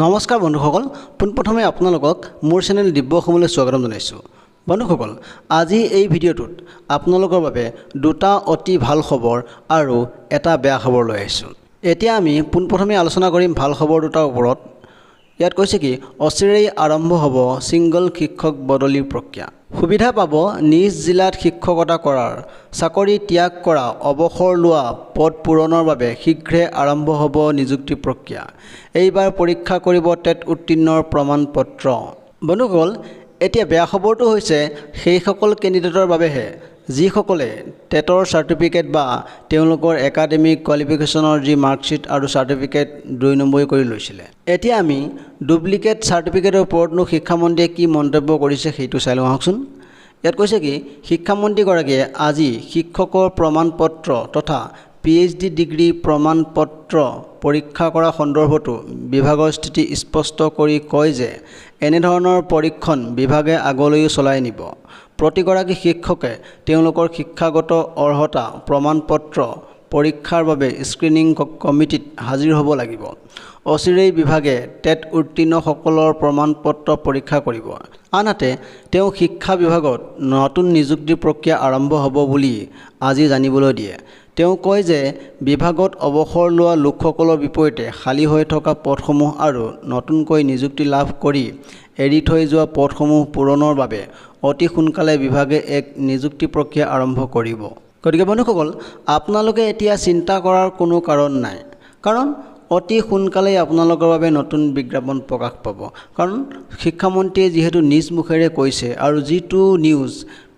নমস্কাৰ বন্ধুসকল, পোনপ্ৰথমে আপোনালোকক মোৰ চেনেল দিব্যাসমলৈ স্বাগতম জনাইছোঁ। বন্ধুসকল, আজি এই ভিডিঅ'টোত আপোনালোকৰ বাবে দুটা অতি ভাল খবৰ আৰু এটা বেয়া খবৰ লৈ আহিছোঁ। এতিয়া আমি পোনপ্ৰথমে আলোচনা কৰিম ভাল খবৰ দুটাৰ ওপৰত। ইয়াত কৈছে কি অচিৰেই আৰম্ভ হ'ব ছিংগল শিক্ষক বদলিৰ প্ৰক্ৰিয়া। সুবিধা পাব নিজ জিলাত শিক্ষকতা কৰাৰ, চাকৰি ত্যাগ কৰা, অৱসৰ লোৱা পদ পূৰণৰ বাবে শীঘ্ৰে আৰম্ভ হ'ব নিযুক্তি প্ৰক্ৰিয়া। এইবাৰ পৰীক্ষা কৰিব টেট উত্তীৰ্ণৰ প্ৰমাণ পত্ৰ। বন্ধুসকল, এতিয়া বেয়া খবৰটো হৈছে সেইসকল কেণ্ডিডেটৰ বাবেহে যিসকলে টেটৰ চাৰ্টিফিকেট বা তেওঁলোকৰ একাডেমিক কোৱালিফিকেশ্যনৰ যি মাৰ্কশ্বিট আৰু চাৰ্টিফিকেট 2 নম্বৰী কৰি লৈছিলে। এতিয়া আমি ডুপ্লিকেট চাৰ্টিফিকেটৰ ওপৰতনো শিক্ষামন্ত্ৰীয়ে কি মন্তব্য কৰিছে সেইটো চাই লওঁ আহকচোন। ইয়াত কৈছে কি শিক্ষামন্ত্ৰীগৰাকীয়ে আজি শিক্ষকৰ প্ৰমাণ পত্ৰ তথা PhD ডিগ্ৰী প্ৰমাণ পত্ৰ পৰীক্ষা কৰা সন্দৰ্ভতো বিভাগৰ স্থিতি স্পষ্ট কৰি কয় যে এনেধৰণৰ পৰীক্ষণ বিভাগে আগলৈও চলাই নিব। প্ৰতিগৰাকী শিক্ষকে তেওঁলোকৰ শিক্ষাগত অৰ্হতা প্ৰমাণ পত্ৰ পৰীক্ষাৰ বাবে স্ক্ৰিনিং কমিটিত হাজিৰ হ'ব লাগিব। অচিৰেই বিভাগে টেট উত্তীৰ্ণসকলৰ প্ৰমাণ পত্ৰ পৰীক্ষা কৰিব। আনহাতে তেওঁ শিক্ষা বিভাগত নতুন নিযুক্তি প্ৰক্ৰিয়া আৰম্ভ হ'ব বুলি আজি জানিবলৈ দিয়ে। তেওঁ কয় যে বিভাগত অৱসৰ লোৱা লোকসকলৰ বিপৰীতে খালী হৈ থকা পদসমূহ আৰু নতুনকৈ নিযুক্তি লাভ কৰি এৰি থৈ যোৱা পদসমূহ পূৰণৰ বাবে অতি সোনকালে বিভাগে এক নিযুক্তি প্ৰক্ৰিয়া আৰম্ভ কৰিব। গতিকে বন্ধুসকল, আপোনালোকে এতিয়া চিন্তা কৰাৰ কোনো কাৰণ নাই, কাৰণ অতি সোনকালেই আপোনালোকৰ বাবে নতুন বিজ্ঞাপন প্ৰকাশ পাব। কাৰণ শিক্ষামন্ত্ৰীয়ে যিহেতু নিজ মুখেৰে কৈছে আৰু যিটো নিউজ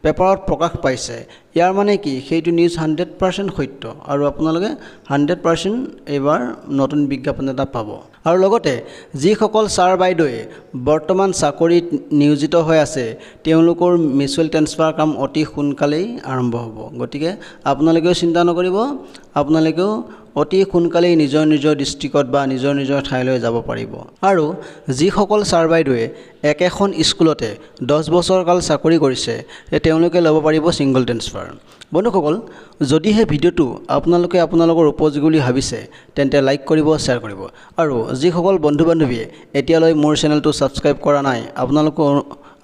পেপাৰত প্ৰকাশ পাইছে, ইয়াৰ মানে কি সেইটো নিউজ 100% সত্য আৰু আপোনালোকে 100% এইবাৰ নতুন বিজ্ঞাপন এটা পাব। আৰু লগতে যিসকল ছাৰ বাইদেৱে বৰ্তমান চাকৰিত নিয়োজিত হৈ আছে তেওঁলোকৰ মিউচুৱেল ট্ৰেন্সফাৰ কাম অতি সোনকালেই আৰম্ভ হ'ব। গতিকে আপোনালোকেও চিন্তা নকৰিব, আপোনালোকেও অতি সোনকালেই নিজৰ নিজৰ ডিষ্ট্ৰিক্টত বা নিজৰ নিজৰ ঠাইলৈ যাব পাৰিব। আৰু যিসকল ছাৰ বাইদেৱে একেখন স্কুলতে 10 বছৰ কাল চাকৰি কৰিছে তেওঁলোকে ল'ব পাৰিব ছিংগল ট্ৰেন্সফাৰ। বন্ধুসকল, যদিহে ভিডিঅ'টো আপোনালোকে আপোনালোকৰ উপযোগী বুলি ভাবিছে তেন্তে লাইক কৰিব, শ্বেয়াৰ কৰিব। আৰু যিসকল বন্ধু বান্ধৱীয়ে এতিয়ালৈ মোৰ চেনেলটো ছাবস্ক্ৰাইব কৰা নাই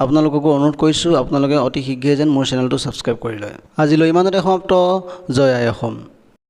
আপোনালোককো অনুৰোধ কৰিছোঁ আপোনালোকে অতি শীঘ্ৰে যেন মোৰ চেনেলটো ছাবস্ক্ৰাইব কৰি লয়। আজিলৈ ইমানতে সমাপ্ত। জয় আই অসম।